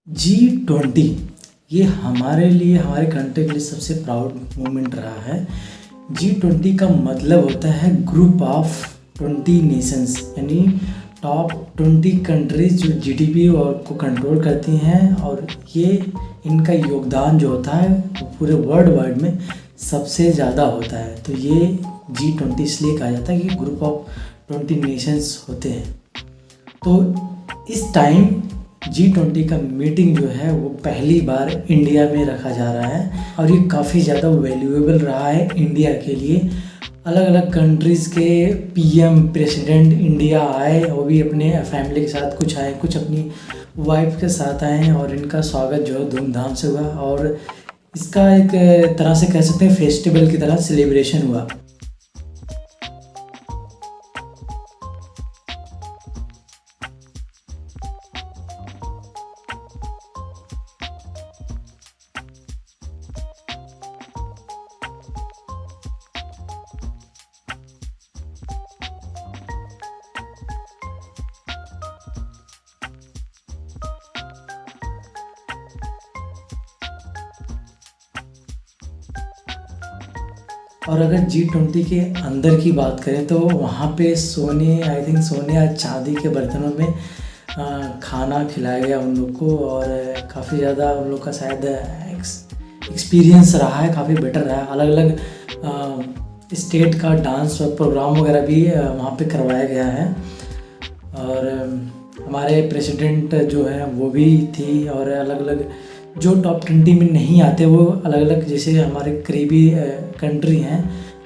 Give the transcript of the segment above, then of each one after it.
G20 ये हमारे लिए, हमारे कंट्री के लिए सबसे प्राउड मोमेंट रहा है। G20 का मतलब होता है ग्रुप ऑफ 20 नेशंस, यानी टॉप 20 कंट्रीज जो जीडीपी और को कंट्रोल करती हैं, और ये इनका योगदान जो होता है वो पूरे वर्ल्ड वाइड में सबसे ज़्यादा होता है। तो ये G20 इसलिए कहा जाता है कि ग्रुप ऑफ 20 नेशंस होते हैं। तो इस टाइम G20 का मीटिंग जो है वो पहली बार इंडिया में रखा जा रहा है, और ये काफ़ी ज़्यादा वैल्यूएबल रहा है इंडिया के लिए। अलग अलग कंट्रीज़ के पीएम प्रेसिडेंट इंडिया आए, वो भी अपने फैमिली के साथ, कुछ आए, कुछ अपनी वाइफ के साथ आए, और इनका स्वागत जो है धूमधाम से हुआ, और इसका एक तरह से कह सकते हैं फेस्टिवल की तरह सेलिब्रेशन हुआ। और अगर G20 के अंदर की बात करें तो वहाँ पे सोने या चांदी के बर्तनों में खाना खिलाया गया उन लोग को, और काफ़ी ज़्यादा उन लोग का शायद एक्सपीरियंस रहा है, काफ़ी बेटर रहा है। अलग अलग स्टेट का डांस और प्रोग्राम वगैरह भी वहाँ पे करवाया गया है, और हमारे प्रेसिडेंट जो हैं वो भी थी, और अलग अलग जो टॉप 20 में नहीं आते वो अलग अलग, जैसे हमारे करीबी कंट्री हैं,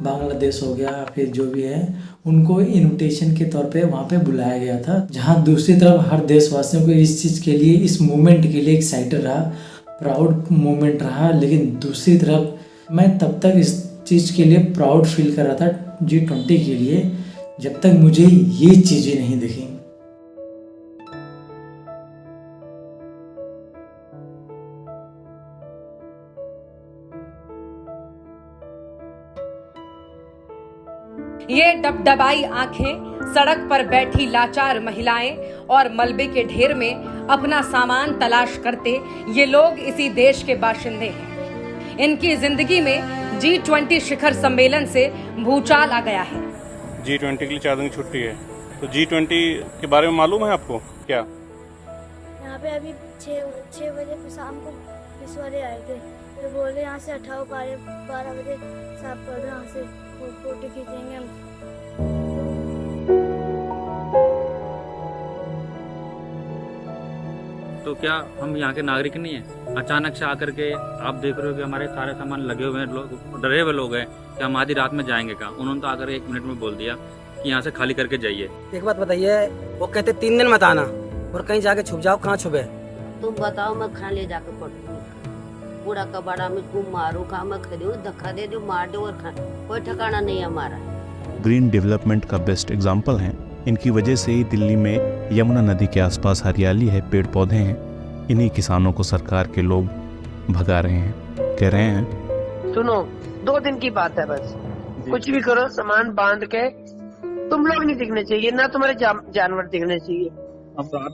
बांग्लादेश हो गया, फिर जो भी है, उनको इनविटेशन के तौर पे वहाँ पे बुलाया गया था। जहाँ दूसरी तरफ हर देशवासियों को इस चीज़ के लिए, इस मोमेंट के लिए एक्साइटेड रहा, प्राउड मोमेंट रहा, लेकिन दूसरी तरफ मैं तब तक इस चीज़ के लिए प्राउड फील कर रहा था G20 के लिए, जब तक मुझे ये चीज़ें नहीं दिखी। ये डबडबाई आंखें, सड़क पर बैठी लाचार महिलाएं और मलबे के ढेर में अपना सामान तलाश करते ये लोग इसी देश के बाशिंदे हैं। इनकी जिंदगी में G20 शिखर सम्मेलन से भूचाल आ गया है। G20 के लिए 4 दिन की छुट्टी है, तो G20 के बारे में मालूम है आपको क्या? यहाँ पे अभी 6 बजे शाम को पुलिस वाले आए थे, तो बोले यहाँ से हटाओ, 12 बजे साफ कर दो, यहाँ से फोटो खींचेंगे हम। तो क्या हम यहाँ के नागरिक नहीं हैं? अचानक से आकर के आप देख रहे हो कि हमारे सारे सामान लगे हुए हैं, लोग डरे हुए लोग हैं कि हम आधी रात में जाएंगे कहाँ। उन्होंने तो आकर 1 मिनट में बोल दिया कि यहाँ से खाली करके जाइए। एक बात बताइए, वो कहते 3 दिन मत आना और कहीं जाके छुप जाओ, कहाँ छुपे? तुम बताओ, मैं खाने ले जाकर पड़ूंगी, पूरा कबाड़ा में तुम मारो, खा मैं खरीदू, धक्का दे दो, मार दो, और खा, कोई ठिकाना नहीं हमारा। ग्रीन डेवलपमेंट का बेस्ट एग्जाम्पल हैं। इनकी वजह से ही दिल्ली में यमुना नदी के आसपास हरियाली है, पेड़ पौधे हैं। इन्हीं किसानों को सरकार के लोग भगा रहे हैं, कह रहे हैं सुनो, 2 दिन की बात है बस, कुछ भी करो, सामान बांध के तुम लोग नहीं दिखने चाहिए, ना तुम्हारे जानवर दिखने चाहिए।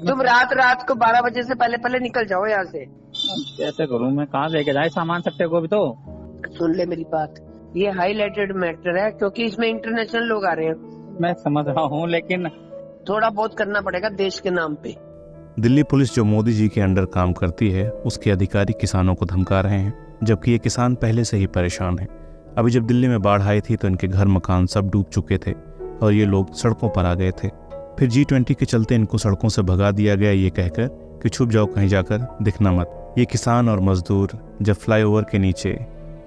तुम रात को 12 बजे से पहले निकल जाओ यहाँ से। कैसे करूँ मैं, कहाँ लेके जाए सामान सबसे को भी? तो सुन ले मेरी बात, ये हाईलाइटेड मैटर है क्योंकि इसमें इंटरनेशनल लोग आ रहे हैं। मैं समझ रहा हूँ, लेकिन थोड़ा बहुत करना पड़ेगा देश के नाम पे। दिल्ली पुलिस जो मोदी जी के अंडर काम करती है, उसके अधिकारी किसानों को धमका रहे हैं, जबकि ये किसान पहले से ही परेशान हैं। अभी जब दिल्ली में बाढ़ आई थी तो इनके घर मकान सब डूब चुके थे, और ये लोग सड़कों पर आ गए थे। फिर G20 के चलते इनको सड़कों से भगा दिया गया, ये कहकर कि छुप जाओ, कहीं जाकर दिखना मत। ये किसान और मजदूर जब फ्लाईओवर के नीचे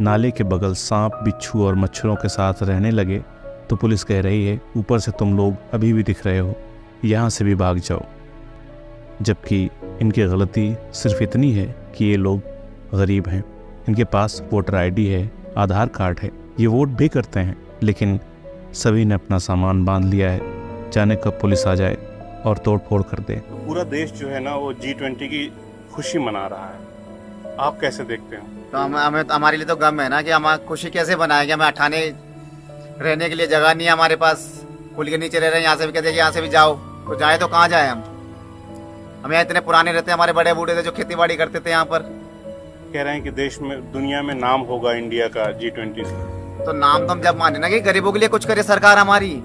नाले के बगल सांप, बिच्छू और मच्छरों के साथ रहने लगे, तो पुलिस कह रही है ऊपर से तुम लोग अभी भी दिख रहे हो, यहाँ से भी भाग जाओ। जबकि इनकी गलती सिर्फ इतनी है कि ये लोग गरीब हैं, इनके पास वोटर ID है, आधार कार्ड है, ये वोट भी करते हैं, लेकिन सभी ने अपना सामान बांध लिया है, जाने कब पुलिस आ जाए और तोड़ फोड़ कर दे। पूरा देश जो है ना वो G20 की खुशी मना रहा है, आप कैसे देखते हो? तो हमें हमारे लिए तो गम है ना कि हम खुशी कैसे बनाएंगे। हमें अठाने रहने के लिए जगह नहीं है हमारे पास, पुल के नीचे रह रहे हैं, यहाँ से भी कहते हैं कि यहाँ से भी जाओ, तो जाए तो कहाँ जाए हम? हम यहाँ इतने पुराने रहते हैं, हमारे बड़े बूढ़े थे जो खेती बाड़ी करते थे यहाँ पर। कह रहे हैं कि देश में, दुनिया में नाम होगा इंडिया का G20 से। तो नाम तो हम जब माने ना कि गरीबों के लिए कुछ करे सरकार हमारी।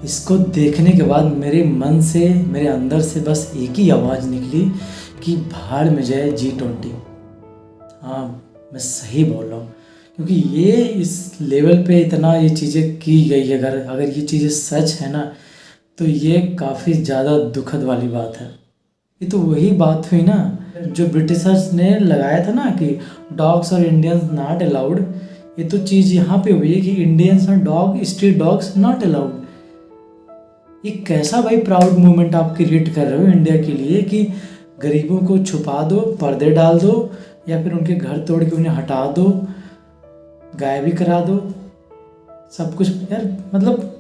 इसको देखने के बाद मेरे मन से, मेरे अंदर से बस एक ही आवाज़ निकली कि भाड़ में जाए G20। हाँ, मैं सही बोल रहा हूँ, क्योंकि ये इस लेवल पे इतना ये चीज़ें की गई है। अगर ये चीज़ें सच है ना, तो ये काफ़ी ज़्यादा दुखद वाली बात है। ये तो वही बात हुई ना जो ब्रिटिशर्स ने लगाया था ना कि डॉग्स और इंडियंस नॉट अलाउड। ये तो चीज़ यहाँ पे हुई है कि इंडियंस और dog, street dogs not allowed. ये कैसा भाई प्राउड मोमेंट आप क्रिएट कर रहे हो इंडिया के लिए कि गरीबों को छुपा दो, पर्दे डाल दो, या फिर उनके घर तोड़ के उन्हें हटा दो, गायब भी करा दो, सब कुछ। यार मतलब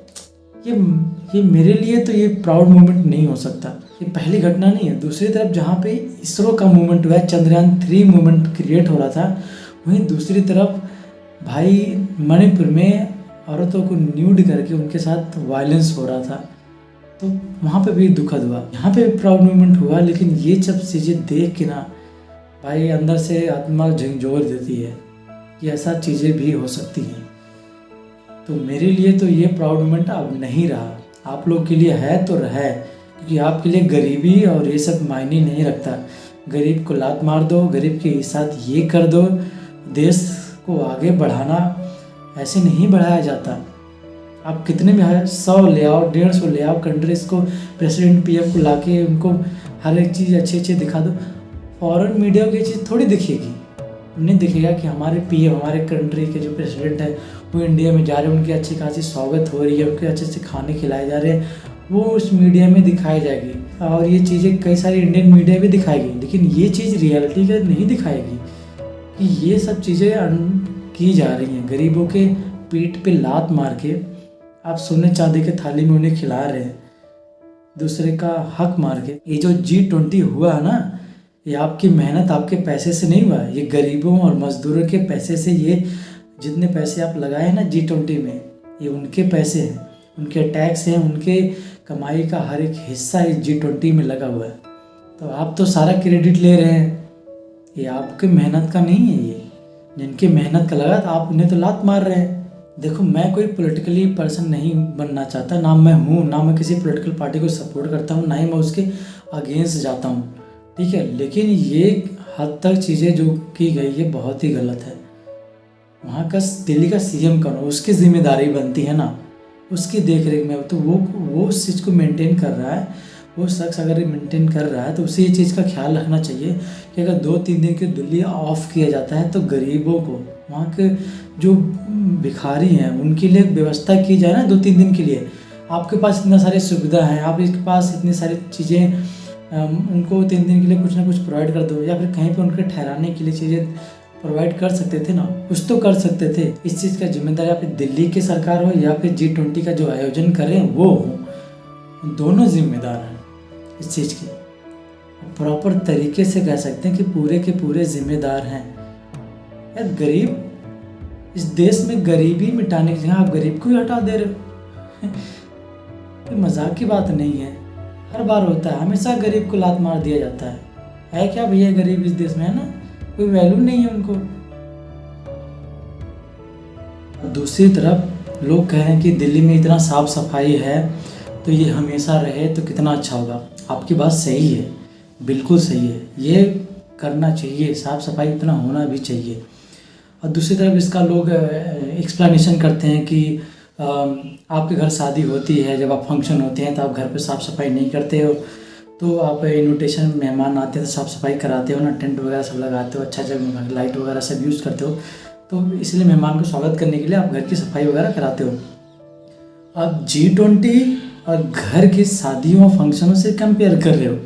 ये मेरे लिए तो ये प्राउड मोमेंट नहीं हो सकता। ये पहली घटना नहीं है। दूसरी तरफ जहाँ पे इसरो का मूवमेंट हुआ है, चंद्रयान 3 मूवमेंट क्रिएट हो रहा था, वहीं दूसरी तरफ भाई मणिपुर में औरतों को न्यूड करके उनके साथ वायलेंस हो रहा था, तो वहाँ पे भी दुखद हुआ। यहाँ पे भी प्राउड मूवमेंट हुआ, लेकिन ये सब चीज़ें देख के ना भाई अंदर से आत्मा झंझोर देती है कि ऐसा चीज़ें भी हो सकती हैं। तो मेरे लिए तो ये प्राउड मोमेंट अब नहीं रहा। आप लोग के लिए है तो है, क्योंकि आपके लिए गरीबी और ये सब मायने नहीं रखता। गरीब को लात मार दो, गरीब के साथ ये कर दो। देश को आगे बढ़ाना ऐसे नहीं बढ़ाया जाता। आप कितने भी 100 ले आओ, 150 ले आओ कंट्रीज़ को, प्रेसिडेंट PM को लाके उनको हर एक चीज़ अच्छी दिखा दो। फॉरेन मीडिया को ये चीज़ थोड़ी दिखेगी। उन्हें दिखेगा कि हमारे PM, हमारे कंट्री के जो प्रेसिडेंट है वो इंडिया में जा रहे हैं, उनकी अच्छी खासी स्वागत हो रही है, उनके अच्छे से खाने खिलाए जा रहे हैं, वो उस मीडिया में दिखाई जाएगी। और ये चीज़ें कई सारी इंडियन मीडिया भी दिखाएगी, लेकिन ये चीज़ रियलिटी का नहीं दिखाएगी कि ये सब चीज़ें की जा रही हैं। गरीबों के पीठ पे लात मार के आप सोने चांदी के थाली में उन्हें खिला रहे हैं, दूसरे का हक मार के। ये जो G20 हुआ है ना, ये आपकी मेहनत, आपके पैसे से नहीं हुआ। ये गरीबों और मजदूरों के पैसे से, ये जितने पैसे आप लगाए हैं ना G20 में, ये उनके पैसे हैं, उनके टैक्स हैं, उनके कमाई का हर एक हिस्सा इस G20 में लगा हुआ है। तो आप तो सारा क्रेडिट ले रहे हैं, ये आपके मेहनत का नहीं है। ये जिनके मेहनत का लगा, तो आप उन्हें तो लात मार रहे हैं। देखो, मैं कोई पॉलिटिकली पर्सन नहीं बनना चाहता, ना मैं हूँ, ना मैं किसी पॉलिटिकल पार्टी को सपोर्ट करता हूँ, ना ही मैं उसके अगेंस्ट जाता हूँ, ठीक है। लेकिन ये हद तक चीज़ें जो की गई है बहुत ही गलत है। वहाँ का दिल्ली का CM कौन, उसकी जिम्मेदारी बनती है ना, उसकी देख रेख में। तो वो उस चीज़ को मेंटेन कर रहा है। वो शख्स अगर मेंटेन कर रहा है तो उसे ये चीज़ का ख्याल रखना चाहिए कि अगर 2-3 दिन के दिल्ली ऑफ किया जाता है तो गरीबों को, वहाँ के जो भिखारी हैं, उनके लिए व्यवस्था की जाए ना 2-3 दिन के लिए। आपके पास इतना सारी सुविधा है, आपके पास इतनी सारी चीज़ें, उनको 3 दिन के लिए कुछ ना कुछ प्रोवाइड कर दो, या फिर कहीं पे उनके ठहराने के लिए चीज़ें प्रोवाइड कर सकते थे ना, कुछ तो कर सकते थे। इस चीज़ का जिम्मेदार या फिर दिल्ली की सरकार हो या फिर G20 का जो आयोजन करें वो हो, दोनों जिम्मेदार हैं इस चीज़ के। प्रॉपर तरीके से कह सकते हैं कि पूरे के पूरे जिम्मेदार हैं। यार गरीब, इस देश में गरीबी मिटाने की जगह आप गरीब को ही हटा दे रहे हो। मजाक की बात नहीं है, हर बार होता है, हमेशा गरीब को लात मार दिया जाता है क्या भैया गरीब इस देश में, है ना, कोई वैल्यू नहीं है उनको। दूसरी तरफ लोग कह रहे हैं कि दिल्ली में इतना साफ सफाई है तो ये हमेशा रहे तो कितना अच्छा होगा। आपकी बात सही है, बिल्कुल सही है, ये करना चाहिए, साफ सफाई इतना होना भी चाहिए। और दूसरी तरफ इसका लोग एक्सप्लेनेशन करते हैं कि आपके घर शादी होती है, जब आप फंक्शन होते हैं तो आप घर पे साफ़ सफाई नहीं करते हो, तो आप इन्विटेशन मेहमान आते हैं तो साफ़ सफाई कराते हो ना, टेंट वगैरह सब लगाते हो, अच्छा जगह लाइट वगैरह सब यूज़ करते हो, तो इसलिए मेहमान को स्वागत करने के लिए आप घर की सफाई वगैरह कराते हो। आप G20 और घर की शादियों और फंक्शनों से कंपेयर कर रहे हो,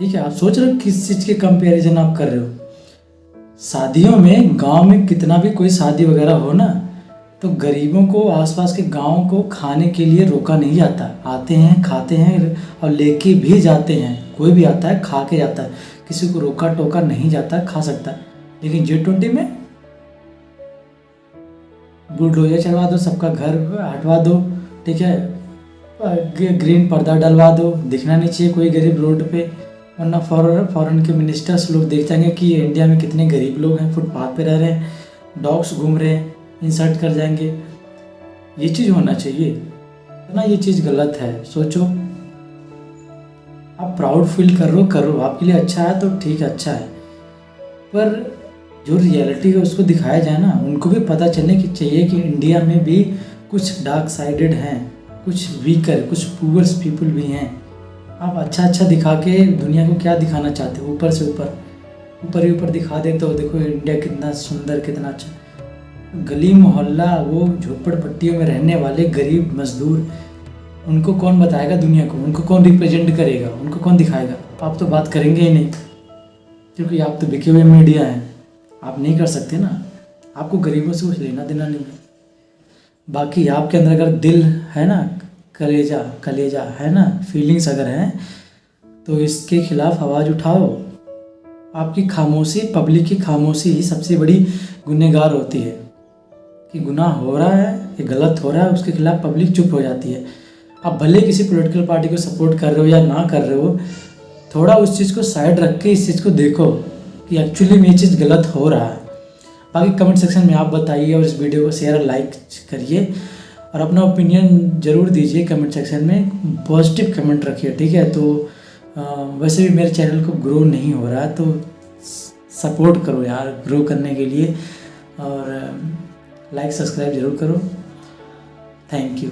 ठीक है। आप सोच रहे हो किस चीज़ के कंपेरिजन आप कर रहे हो। शादियों में, गांव में कितना भी कोई शादी वगैरह हो ना, तो गरीबों को, आसपास के गांव को खाने के लिए रोका नहीं जाता। आते हैं, खाते हैं और लेके भी जाते हैं। कोई भी आता है खा के जाता है, किसी को रोका टोका नहीं जाता, खा सकता है। लेकिन G20 में बुलडोजर चलवा दो, सबका घर हटवा दो, ठीक है, ग्रीन पर्दा डलवा दो, दिखना नहीं चाहिए कोई गरीब रोड पे, वरना फॉरेन के मिनिस्टर्स लोग देख जाएंगे कि इंडिया में कितने गरीब लोग हैं, फुटपाथ पे रह रहे हैं, डॉग्स घूम रहे हैं, इंसल्ट कर जाएंगे। ये चीज़ होना चाहिए ना, ये चीज़ गलत है। सोचो, आप प्राउड फील करो, आपके लिए अच्छा है तो ठीक है, अच्छा है, पर जो रियलिटी है उसको दिखाया जाए ना, उनको भी पता चलने की चाहिए कि इंडिया में भी कुछ डार्क साइडेड हैं, कुछ वीकर, कुछ पुअर पीपल भी हैं। आप अच्छा दिखा के दुनिया को क्या दिखाना चाहते हो? ऊपर से ऊपर दिखा देते हो, देखो इंडिया कितना सुंदर, कितना अच्छा। गली मोहल्ला, वो झोपड़पट्टियों में रहने वाले गरीब मजदूर, उनको कौन बताएगा दुनिया को? उनको कौन रिप्रेजेंट करेगा? उनको कौन दिखाएगा? आप तो बात करेंगे ही नहीं, क्योंकि आप तो बिके हुए मीडिया हैं, आप नहीं कर सकते ना, आपको गरीबों से कुछ लेना देना नहीं है। बाकी आपके अंदर अगर दिल है ना, कलेजा है ना, फीलिंग्स अगर हैं, तो इसके खिलाफ आवाज़ उठाओ। आपकी खामोशी, पब्लिक की खामोशी ही सबसे बड़ी गुनहगार होती है, कि गुनाह हो रहा है, ये गलत हो रहा है, उसके खिलाफ पब्लिक चुप हो जाती है। आप भले किसी पॉलिटिकल पार्टी को सपोर्ट कर रहे हो या ना कर रहे हो, थोड़ा उस चीज़ को साइड रख के इस चीज़ को देखो कि एक्चुअली में ये चीज़ गलत हो रहा है। बाकी कमेंट सेक्शन में आप बताइए, और इस वीडियो को शेयर और लाइक करिए, और अपना ओपिनियन ज़रूर दीजिए कमेंट सेक्शन में, पॉजिटिव कमेंट रखिए, ठीक है। तो वैसे भी मेरे चैनल को ग्रो नहीं हो रहा है, तो सपोर्ट करो यार ग्रो करने के लिए, और लाइक सब्सक्राइब ज़रूर करो। Thank you.